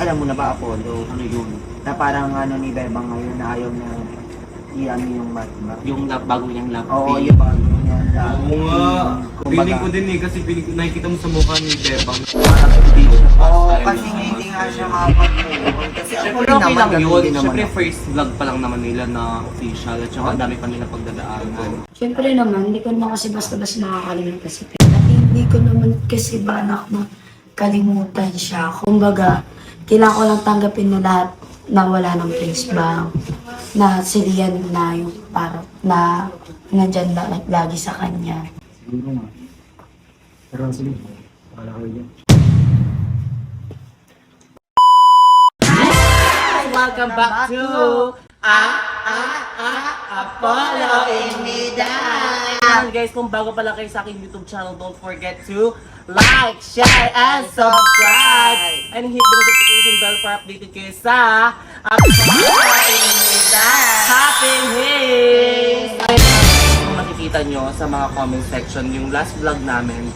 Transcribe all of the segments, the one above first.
alam mo na ba, Apollo, ano yun? Na parang ano ni Bebang ngayon na ayaw na i-ano yung mat ba? Yung bago niyang love Oo, team. yung bago niya. Oo nga. Kumbaga- Feeling ko din eh, kasi nakikita mo sa mukha ni Bebang. Parang hindi siya Oo, ayaw kasi niya. hindi nga siya makapag-move. Kasi ako Siyempre rin okay naman, lang ganun yun. din naman Siyempre ako. first vlog pa lang naman nila na official at saka ang dami pa nila pagdadaanan. Siyempre naman, hindi ko naman kasi basta-basta makakalimutan si Pep. At hindi ko naman kasi balak na kalimutan siya. Kumbaga, kailangan ko lang tanggapin na lahat na wala ng Prince Bang. Na si Rian na yung para na nandyan lagi sa kanya. Siguro nga. Pero sige, wala ko yun. Welcome back to Apollo Inviday! Guys, kung bago pala kayo sa aking YouTube channel, don't forget to like, share, and subscribe! And hit the notification bell para updated kayo sa Apollo Inviday! Happy Hits! Kung makikita nyo sa mga comment section, yung last vlog namin,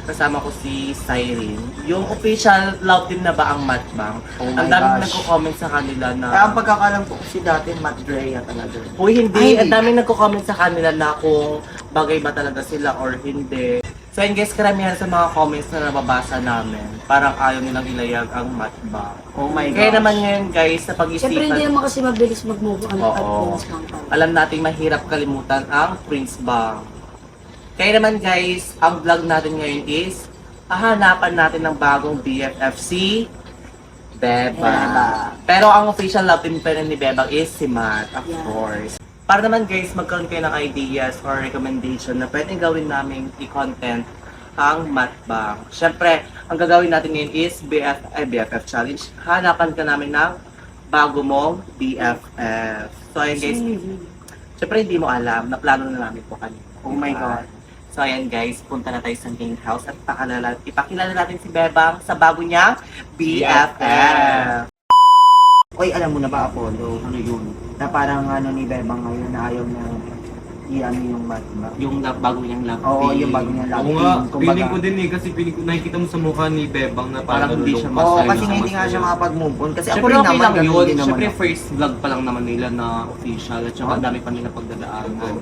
kasama ko si Cyrene. Yung official love team na ba ang Matbang? Oh my Ang daming gosh. nagko-comment sa kanila na... Kaya ang pagkakalam ko kasi dati, Matt Drea talaga. Uy, hindi. Ay. Ang daming nagko-comment sa kanila na kung bagay ba talaga sila or hindi. So yun guys, karamihan sa mga comments na nababasa namin, parang ayaw nilang ilayag ang Matbang. Oh my Kaya gosh. naman ngayon guys, sa Siyempre hindi pag-isipan, naman kasi mabilis mag-move on at Oo. Prince Bang talaga. alam nating mahirap kalimutan ang Prince Bang. Kaya naman guys, ang vlog natin ngayon is hahanapan natin ng bagong BFFC Bebang. Bebang. Pero ang official love team pa rin ni Bebang is si Matt, of Yeah. course. Para naman guys, magkaroon kayo ng ideas or recommendation na pwedeng gawin namin i-content ang Matbang. Siyempre, ang gagawin natin ngayon is BFF Challenge. Hanapan ka namin ng bago mong BFF. So ayun guys, siyempre hindi mo alam, naplano na namin po kanina. Oh my God. So ayan guys, punta na tayo sa main house at ipakilala natin si Bebang sa bago niyang BFF. Oy, alam mo na ba, Apollo, ano yun? Na parang ano ni Bebang ngayon na ayaw na i-ano yung mat ba? Yung bago niyang love Oo, team. yung bago niya love Oo nga. team. Kumbaga- Feeling ko din eh, kasi nakikita mo sa mukha ni Bebang na Parang hindi siya nalulungkot. Oo, masaya. kasi hindi nga siya makapag-move on. Kasi ako Siyempre rin okay naman, lang ganun yun. din naman Siyempre ako. first vlog pa lang naman nila na official at saka ang dami pa nila pagdadaanan.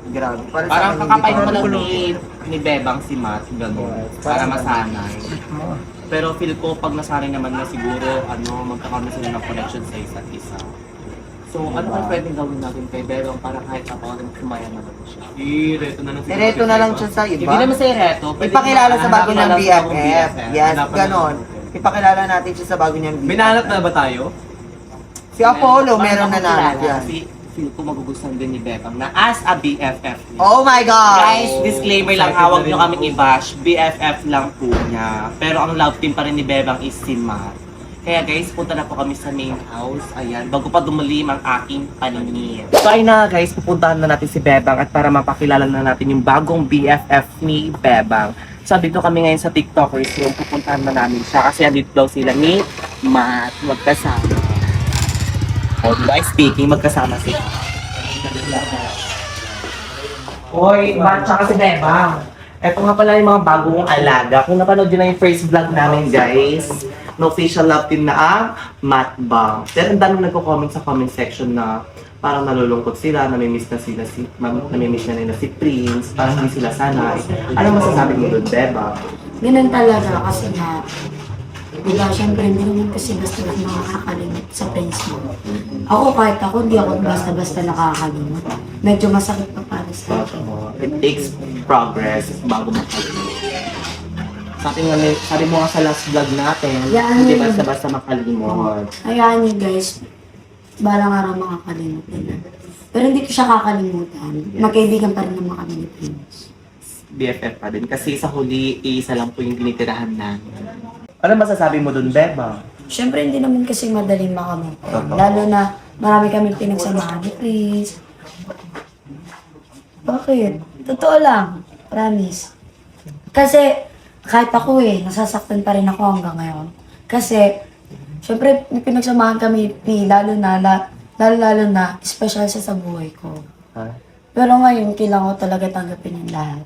Grabe. Para sa Parang akin, hindi kakapay ko naman lang alam. ni Bebang si Matt, gano'n. Para masanay. Pero feel ko pag nasanay naman na siguro, magkakaroon na sila ng connection sa isa't isa. So, ano ang pwedeng gawin natin kay Bebang para kahit ako sumaya naman siya? Ireto na lang Direto na lang siya sa iba. Hindi naman sa reto. Ipakilala sa bago niyang BFF. Yes, Hanapan ganon. Ipakilala natin siya sa bago niyang May BFF. nahanap na ba tayo? Si Apollo, meron na nahanap yan. Kasi feel ko magugustuhan din ni Bebang na as a BFF niya. Oh my God! Guys, disclaimer lang, Excited hawag na nyo rin kaming ako. i-bash. BFF lang po niya. Pero ang love team pa rin ni Bebang is si Matt. Kaya guys, punta na po kami sa main house. Ayan, bago pa dumalim ang aking paningin. So ayun na guys, pupuntahan na natin si Bebang at para mapakilala na natin yung bagong BFF ni Bebang. So dito kami ngayon sa TikTokers room, pupuntahan na namin siya kasi andito daw sila ni Matt magkasama. O diba, speaking, magkasama sila. Hoy, Matt tsaka si Bebang. Ito nga pala yung mga bagong alaga. Kung napanood nyo na yung first vlog namin guys, no official love team na ang Matbang. Pero ang dami nagko-comment sa comment section na parang nalulungkot sila, namimiss na sila namimiss na nila si Prince, parang hindi sila sanay. Ano masasabi mo doon, Beba? Ganun talaga kasi nga, diba, syempre hindi naman kasi basta lang makakalimot sa Prince mo. Ako kahit ako, hindi ako basta-basta nakakalimot. Medyo masakit pa para sa akin. It takes progress bago makalimot. Sabi mo nga sa last vlog natin, Yan. hindi basta-basta makalimot. Hayaan niyo guys, balang araw makakalimot nila. Pero hindi ko siya kakalimutan. Magkaibigan pa rin naman kami ni Prince. BFF pa din. Kasi sa huli, isa lang po yung tinitirahan namin. Ano masasabi mo dun, Beba? Siyempre hindi naman kasi madaling makamove on. Totoo. Lalo na marami kami pinagsamahan ni Prince. Bakit? Totoo lang. Promise. Kasi kahit ako nasasaktan pa rin ako hanggang ngayon. Kasi, syempre, may pinagsamahan kami, lalo na, special siya sa buhay ko. Pero ngayon, kailangan ko talaga tanggapin yung lahat.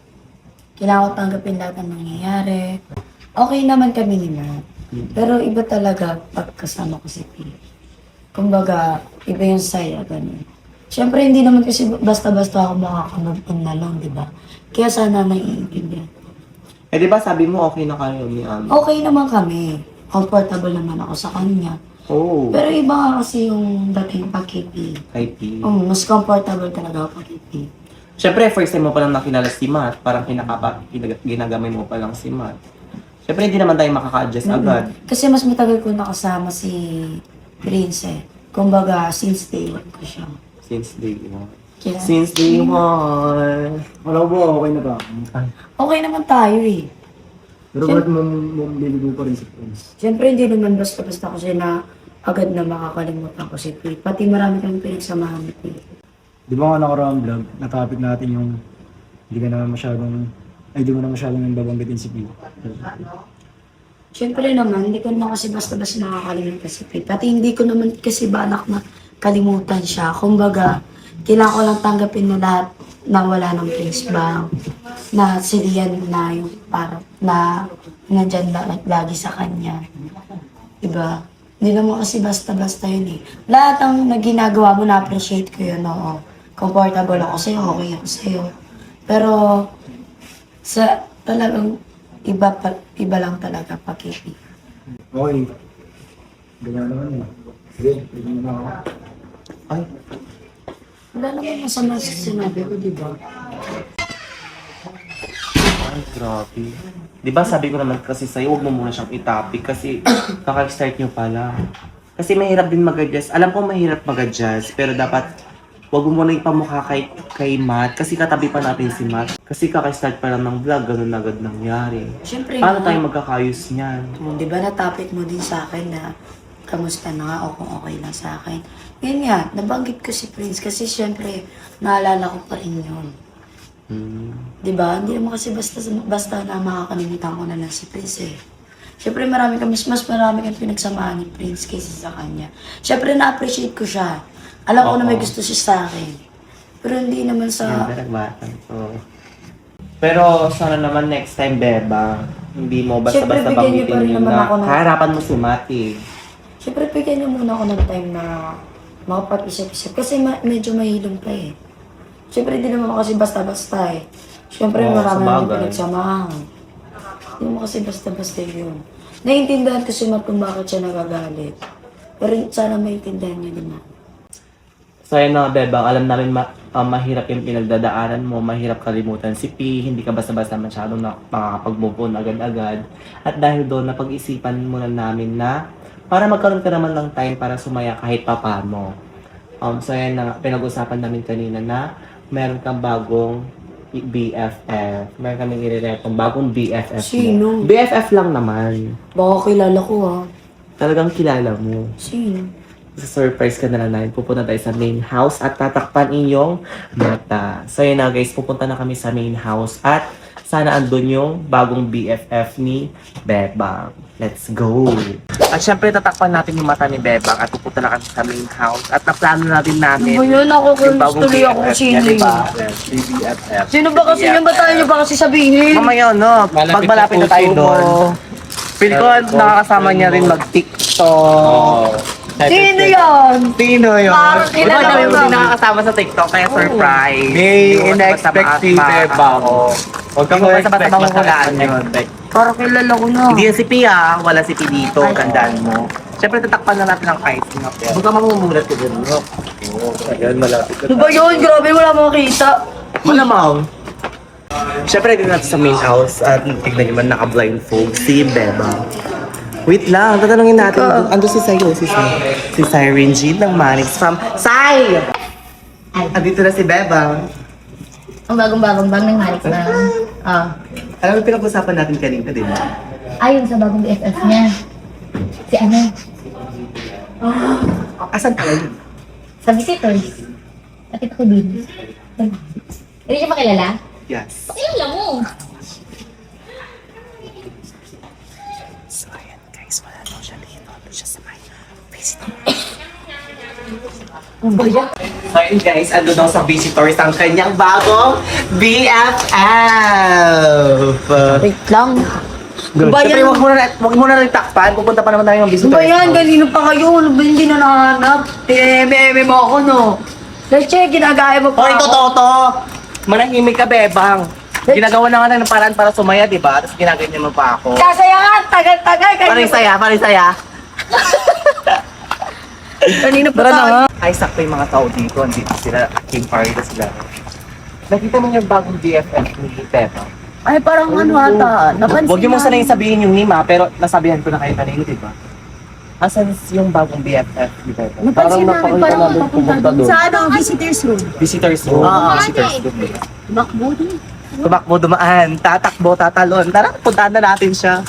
Kailangan ko tanggapin lahat ng nangyayari. Okay naman kami ni Matt. Pero iba talaga pag kasama ko si P. Kumbaga, iba yung saya, ganun. Siyempre, hindi naman kasi basta-basta ako makakamove on na lang, di ba? Kaya sana naiintindihan. Eh, di ba sabi mo okay na kayo ni Ami? Okay naman kami. Comfortable naman ako sa kanya. Oo. Pero iba nga kasi yung dating pag kay P. Kay P. Mas comfortable talaga ako pag kay P. Siyempre, first time mo palang nakilala si Matt, parang ginagamay mo palang si Matt. Siyempre, hindi naman tayo makaka-adjust agad. Kasi mas matagal ko nakasama si Prince eh. Kumbaga, since day one ko siya. Since day one. Kaya, Since day one. Wala mo, okay na ba? okay naman tayo eh. Pero ba't mo biligo pa rin si Prince? Siyempre, hindi naman basta-basta kasi na agad na makakalimutan ko si P. Pati marami kang pinagsamahan ni P. Di ba nga nakaraang vlog, na-topic natin yung di mo na masyadong yung babanggitin si P. Siyempre naman, hindi ko naman kasi basta-basta makakalimutan si P. Pati hindi ko naman kasi balak na kalimutan siya. Kumbaga, kailangan ko lang tanggapin na lahat na wala ng place bang. Na si Lian na yung parang na nandyan lagi sa kanya. Diba? Hindi naman kasi basta-basta yun eh. Lahat ng ginagawa mo, na-appreciate ko yun, oo. Comfortable ako sa'yo, okay ako sa'yo. Pero, sa talagang iba lang talaga pag-ibig. Okay. Ganyan naman eh. Sige, hindi mo na ako. Ay, Wala naman masama sa sinabi ko, di ba? ay, grabe. Di ba sabi ko naman kasi sa'yo, huwag mo muna siyang itapik kasi kaka-start nyo pala. Kasi mahirap din mag-adjust. Alam ko mahirap mag-adjust, pero dapat huwag mo muna ipamukha kay Matt kasi katabi pa natin si Matt. Kasi kaka-start pa lang ng vlog, ganun na agad nangyari. Siyempre Paano nga. tayo magkakayos niyan? Di ba na-topic mo din sa akin na kamusta na nga o kung okay lang sa akin. Ngayon nga, nabanggit ko si Prince kasi siyempre naalala ko pa rin yun. Di ba? Hindi naman kasi basta na makakalimutan ko na lang si Prince eh. Siyempre mas marami kang pinagsamahan ni Prince kaysa sa kanya. Siyempre na-appreciate ko siya. Alam ko na may Oo. gusto siya sa akin. Pero hindi naman sa... Ganda ng bata. Oo. Pero sana naman next time, Beba, hindi mo Siyempre, basta-basta bigyan niyo pa banggitin rin yung naman na ako ng- harapan mo si Matt eh. Siyempre, bigyan niyo muna ako ng time na makapag-isip-isip. Kasi medyo mahilong pa eh. Siyempre, hindi naman ako kasi basta-basta eh. Siyempre, Oo, marami sabagay. natin pinagsamahan. Hindi naman kasi basta-basta yun. Naiintindihan ko si Matt kung bakit siya nagagalit. Pero sana maintindihan niyo din na. So yun na, Bebang, alam namin mahirap yung pinagdadaanan mo, mahirap kalimutan si P, hindi ka basta-basta masyadong makakapag-move on agad-agad. At dahil doon, napag-isipan muna namin na para magkaroon ka naman ng time para sumaya kahit papano. So yan na, pinag-usapan namin kanina na meron kang bagong BFF. Meron kaming iriretong bagong BFF mo. Sino? BFF lang naman. Baka kilala ko ha. Talagang kilala mo. Sino? Surprise ka na lang namin. Pupunta tayo sa main house at tatakpan inyong mata. So yun na guys, pupunta na kami sa main house at sana andun yung bagong BFF ni Bebang. Let's go! At syempre tatakpan natin yung mata ni Bebang at pupunta na kami sa main house at naplano na din namin yun? Ako yung bagong tuloy ako BFF sino niya, yun. diba? BFF. Sino ba kasi yun? Ba't tayo niyo ba kasi sabihin? Mamaya no, pag malapit na tayo doon. Feel ko nakakasama niya rin mag-TikTok. Sino yan? Sino yun? Parang kilala Wala ko yung ba? hindi nakakasama sa TikTok, kaya surprise. May Yung in-expect si Bebang. Huwag kang Hindi mo basta-basta expect, manghuhulaan yun. Parang kilala ko na. Hindi yan si Pia, wala si P dito, tandaan mo. Siyempre tatakpan na natin ang icing up yan. Huwag ka mamumulat ko dun, no? Ayan, malapit Ano ba yun? Grabe, wala makita. Wala, ma'am. Siyempre, dito natin sa main house at tignan niyo man naka-blindfold si Beba. Wait lang, tatanungin natin. Ando si Sayo, si Siren Jean ng Manix from Sai! Andito na si Beba. Ang bagong-bagong bag ng Marix na. Alam mo, pinag-usapan natin kanina, di ba? Ayun sa bagong BFF niya. Si ano? Asan ka yun? Sa visitors. Kapit ko din. Hindi siya makilala? Yes. Pakilala mo. So, ayan guys, wala daw siya dito. Doon siya sa may visitor. Ang bayan. So, ayun guys, ando daw sa visitors ang kanyang bagong BFF! Wait lang. Good. Ba Siyempre, yan? wag mo na rin takpan. Pupunta pa naman tayo ng Ano visitor. ba yan? Kanino pa kayo? Ano ba hindi na nahanap? Eme mo ako, no? Leche, ginagaya mo pa Hoy, ako. totoo to. Manahimik ka, bebang. Ginagawa na nga ng paraan para sumaya, di ba? Tapos ginaganyan mo pa ako. Kasayangan, tagal-tagal. Paring saya. Kanino pa Tara na tayo? nga. Ay, sakto yung mga tao dito. Andito sila. King party na sila. Nakita mo yung bagong BFF ni Pepa? Ay, parang ano ata, napansin Huwag niyo mong namin. sanay sabihin yung name ha, pero nasabihan ko na kayo kanina, di ba? Asan yung bagong BFF ni Pepa? Napansin namin, parang makapunta doon. Sa ano, visitors room. Visitors room. Visitors room. Bakbo din. Tumakbo, dumaan, tatakbo, tatalon. Tara, puntahan na natin siya.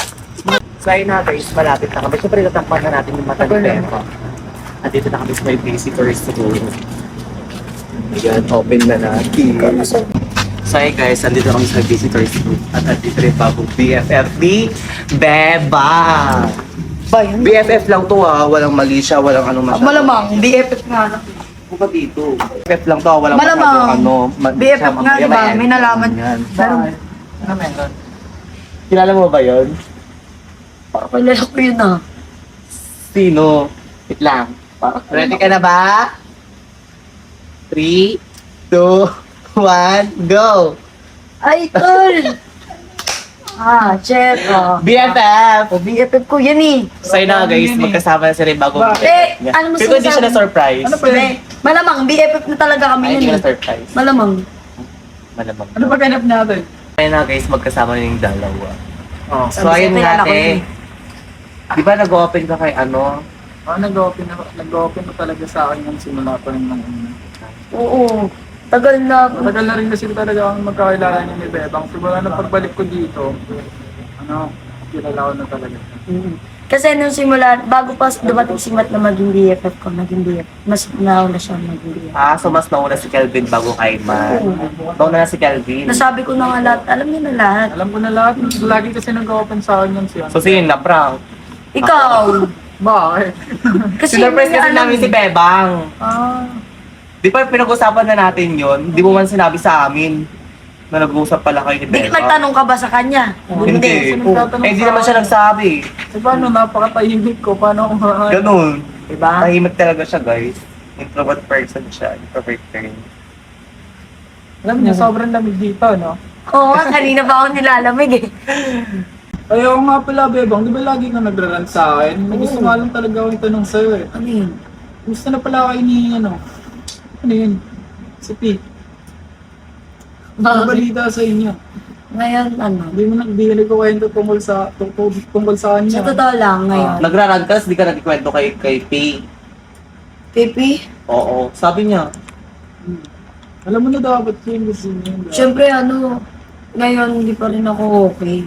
So ayun na guys, malapit na kami. Siyempre, tatakpan na natin yung mata ni Pepa. At dito na kami sa may visitors room. Ayan, open na natin. So hey guys, andito kami sa visitors room. At andito rin bagong BFF ni Beba. Ba yun? BFF lang to ha, walang mali siya, walang ano masyado. Malamang, BFF nga na. Buka dito. BFF lang to, walang Malamang. masyado ano. BFF nga, di ba? May nalaman. Yan. Meron. Ano meron? Kilala mo ba yun? Parang kilala ko yun ah. Sino? Wait lang. Ready ka na ba? 3, 2, 1, go! Ay, tol! Chef. BFF! BFF ko yan eh. So yun na nga, guys, magkasama na sila yung bagong Eh, ano mo Pero hindi siya sinasabi? na-surprise. Hindi. Malamang, BFF na talaga kami Ay, hindi nun ka eh. na-surprise. Malamang. Malamang. Ano ba ganap natin? Ayun na guys, magkasama na yung dalawa. Oh, so Sabi ayun sa'yo, kilala ko natin. yun Di ba nag-open ka kay ano? Nag-open na talaga sa akin yung simula pa rin ng Oo. Tagal na. Matagal na rin kasi talaga akong magkakilala niya ni Bebang. Siguro na pagbalik ko dito, kilala ko na talaga. Kasi nung simula, bago pa dumating si Matt na maging BFF ko, naging BFF. Mas nauna siya maging BFF. So mas nauna si Kelvin bago kay Man. Nauna na si Kelvin. Nasabi ko na nga lahat, alam niyo na lahat. Alam ko na lahat. Lagi kasi nag-open sa akin yung siya. So sino yung na-prank? Ikaw! Bakit? Kasi Sinurprise hindi kasi alam namin si Bebang. Di ba pinag-usapan na natin yon? Di mo man sinabi sa amin na nag-uusap pala kayo ni Di Bebang. nagtanong ka ba sa kanya? Hindi. Sino nagtatanong Eh, hindi sa naman siya akin? nagsabi. Eh paano, napakatahimik ko. Paano ako makakain? Ganun. Diba? Tahimik talaga siya, guys. Introvert person siya. Introvert rin. Alam niya, sobrang lamig dito, no? Oo nga, kanina pa ako nilalamig eh. Ay, ako nga pala, Bebang. Di ba lagi ka nagrarant sa akin? May gusto nga lang talaga akong itanong sa'yo eh. Ano yun? Gusto na pala kayo ni, ano yun? Si P. Ano balita sa inyo? Ngayon, ano? Hindi mo nagkwento tungkol sa kanya. Sa totoo lang, ngayon. Nagrarag ka, di ka nagkikwento kay P. Pipi, Oo. Sabi niya, Alam mo na dapat yun gusto niyo. syempre ano, ngayon hindi pa rin ako okay.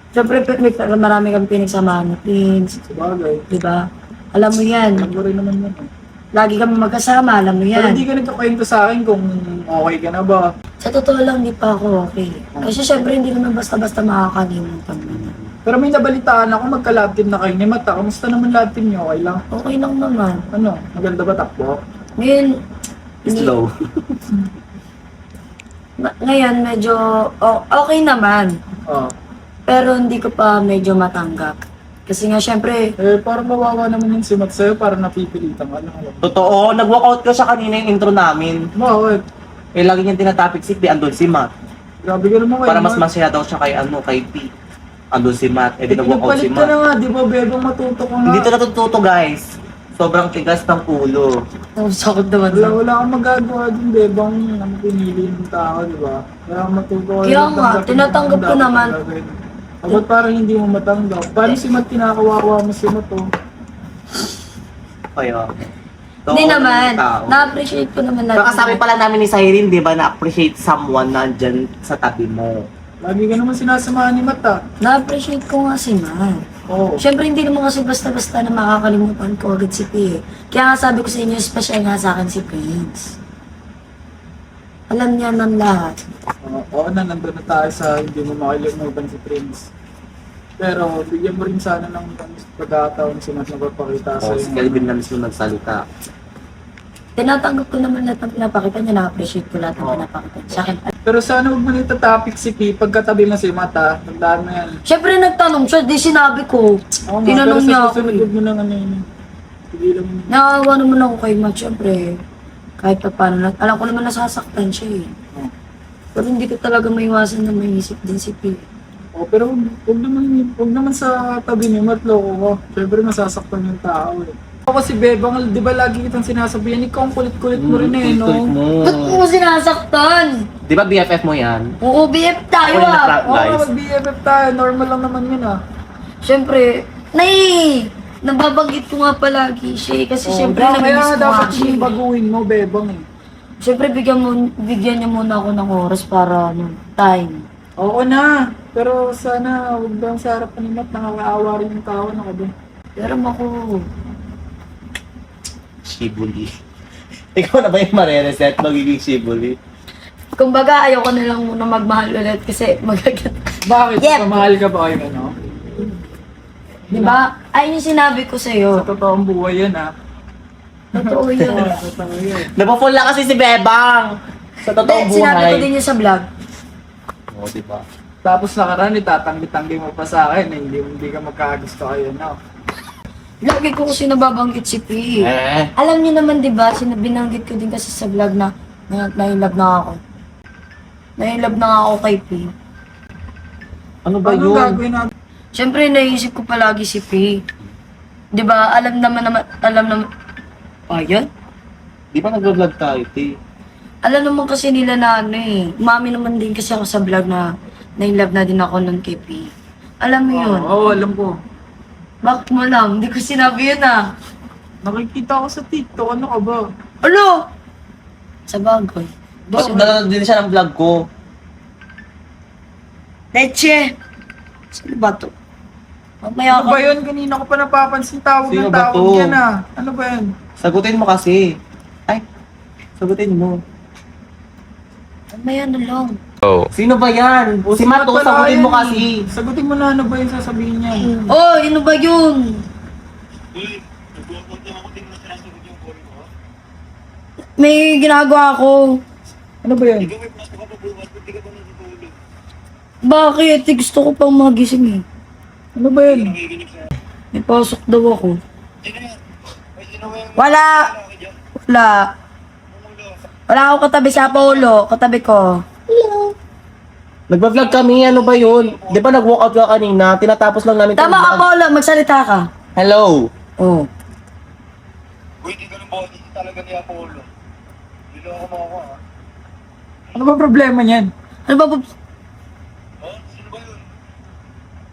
Syempre, marami kang pinagsamahan natin, Sabagay. di ba? Alam mo yan, Alam ko rin naman yan. lagi kami magkasama, alam mo Pero yan. hindi ka nagkakwento sa akin kung okay ka na ba. Sa totoo lang, di pa ako okay. Kasi syempre, hindi naman basta-basta makakalimutan mo na. Pero may nabalitaan ako magka-lab team na kayo ni Mata. Kamusta naman lab team niyo? Okay lang? Okay lang naman. Ano? Maganda ba takbo? Ngayon, slow. ngayon medyo okay naman. Oo. Pero hindi ko pa medyo matanggap. Kasi nga syempre, Eh, parang mawawa naman yung si Mat sa'yo para napipilitan ka. Ano? Totoo, nag-walkout ka siya kanina yung intro namin. Bakit? Eh, lagi niyang tinatopic si P, andun si Matt. Grabe ka naman kayo. Para mas masaya daw siya kay P. Andun si Matt, eh di nag-walkout si Nagpalit ka na Matt. nga, di ba, Bebang matuto ka nga. Hindi to natututo guys. Sobrang tigas ng ulo. sakot naman. Wala kang magagawa din, Bebang. Ano pinili ng tao, di ba? Kaya matuto ka. Kaya lang nga, tanggapin tinatanggap kung ko dapat naman. gagawin. Ba't parang hindi mo matanggap? Paano si Mat kinakawawa mo si Mat, oh? Kaya. Hindi naman. Tao. Na-appreciate ko naman natin. Kakasabi pala namin ni Cyrene, di ba, na-appreciate someone na andyan sa tabi mo. Lagi ka naman sinasamahan ni Mat, ah. Na-appreciate ko nga si Man. Oo. Siyempre, hindi naman kasi basta-basta na makakalimutan ko agad si P. Kaya nga sabi ko sa inyo, special nga sa akin si Prince. Alam niya ng lahat. Oo na, nandun na tayo sa hindi mo makalimutan si Prince. Pero bigyan mo rin sana ng pagkakataon si Mat na papakita sa Oh, si Kelvin na mismo nagsalita. Tinatanggap ko naman lahat ng pinapakita niya, na-appreciate ko lahat ng pinapakita niya. Sa akin, Pero sana huwag mo nito topic si P. Pagkatabi mo si Mata, tandaan mo yan. syempre nagtanong siya, di sinabi ko. Oo nga, Tinanong pero niya sa ako. susunod huwag mo nang ano yun. Tigilan mo. Nakawa naman ako kay Matt, syempre. Kahit pa paano, alam ko naman nasasaktan siya eh. Pero hindi ko talaga maiwasan na may isip din si P. Oh, pero huwag naman sa tabi niyo, matloko ko. Siyempre masasaktan yung tao eh. Ako si Bebang, di ba lagi kitang sinasabihan, ikaw ang kulit-kulit mo rin eh, no? Kulit mo. Ba't mo sinasaktan? Di ba BFF mo yan? Oo, BF tayo Kulit na ah. prank. Oo, Guys. mag-BFF tayo, normal lang naman yun ah. Syempre, nababanggit ko nga palagi siya eh, kasi syempre kaya namimiss ko nga dapat siya. yung baguhin mo, Bebang eh. Syempre, bigyan niya muna ako ng oras para time. Oo na, pero sana huwag daw sa harapan ni Matt, nakakaawa rin yung tao na ka ba? Pero ako, Shibuli. Ikaw na ba yung marereset? Magiging shibuli? kumbaga ayoko na lang muna magmahal ulit kasi magagat. Bakit? Yep. Pamahal ka ba kayo, ano? Di ba? Ayun yung sinabi ko Sa sa'yo. totoong buhay yan ah. Totoo yun. Totoo yun. Napafull na kasi si Bebang! Sa totoong Hindi, sinabi ko buhay. din yun sa vlog. Oo, di ba? Tapos nakaraan, itatanggi-tanggi mo pa sa akin, eh, hindi ka magkakagusto kayo, no? Lagi ko kasi nababanggit si P. Alam niyo naman, di ba, binanggit ko din kasi sa vlog na na-inlove na ako. Na-inlove na ako kay P. Ano ba Ano yun? gagawin natin? Siyempre, naisip ko palagi si P. Di ba, alam naman, ayun? Di ba nag-vlog tayo, T? Alam naman kasi nila na ano eh. Umami naman din kasi ako sa vlog na na-inlove na din ako nun kay P. Alam mo yun? Oo, alam ko. Bakit mo alam? Hindi ko sinabi yun ah. Nakikita ko sa TikTok, ano ka ba? Ano? Sa bagay. Bakit nanonood din siya ng vlog ko? Leche! Sino ba to? Mamaya Ano ba yun? Kanina ko pa napapansin tawag Sino ng ba tawag to? yan ah. Ano ba yan? Sagutin mo kasi. Ay, sagutin mo. Mamaya na lang. Sino ba yan? Si Mato, Pala sagutin yan mo eh. kasi. Sagutin mo na ano ba yung sasabihin niya. Oh, ano ba yun? May ginagawa ako. Ano ba yan? Bakit? Gusto ko pang magising eh. Ano ba yan? May pasok daw ako. Wala. Wala. Wala ako katabi sa Apollo. Katabi ko. Nagba-vlog kami, ano ba yun? Di ba nag-walkout ka kanina? Tinatapos lang namin Tama, tong vlog. Apollo. Magsalita ka. Hello. Oh. Ano ba problema niyan? Ano ba?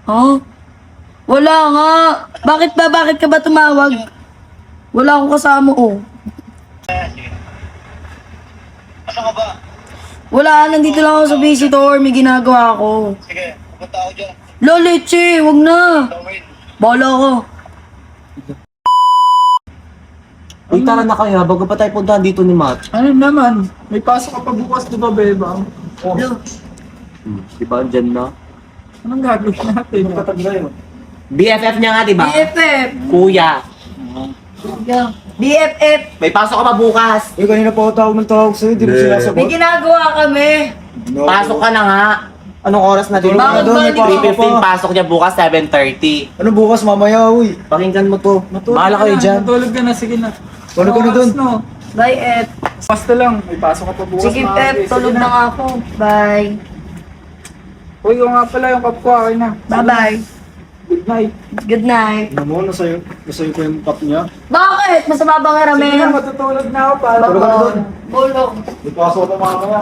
Oh? Wala nga. Bakit ba? Bakit ka ba tumawag? Wala akong kasama oh. Wala, nandito lang ako sa visitor. May ginagawa ako. Sige, pupunta ako dyan. Loleche, wag na. Bala ko. Uy, tara na kaya, bago pa tayo puntahan dito ni Matt. Ano naman? May pasok ka pa bukas, di ba, Bebang? Lo. Di ba, andyan na? Anong gagawin natin? BFF niya nga, di ba? BFF. Kuya, BFF. may pasok ka pa bukas. Eh, kanina pa ako tawag sa'yo, di mo May sinasagot. ginagawa kami. Pasok ka na nga. Anong oras na din? Bakit ba hindi ka 3:15 pasok niya bukas, 7:30. Ano bukas mamaya, uy? Pakinggan mo to. Matulog Bahala ka kayo na, dyan. Matulog ka na, sige na. Tulog ka na dun. No? Bye, F. Basta lang, may pasok ka pa bukas. Sige, maaga Pep. eh. Sige Tulog na nga ako. Bye. Uy, yung nga pala, yung cup ko, akin na. Bye-bye. Good night. Good night. Ano mo, nasa'yo ko yung cup niya. Bakit? Masama bang Sige na, aramin? matutulog na ako para. Tulog ka na dun. Bulog. May pasok pa mamaya.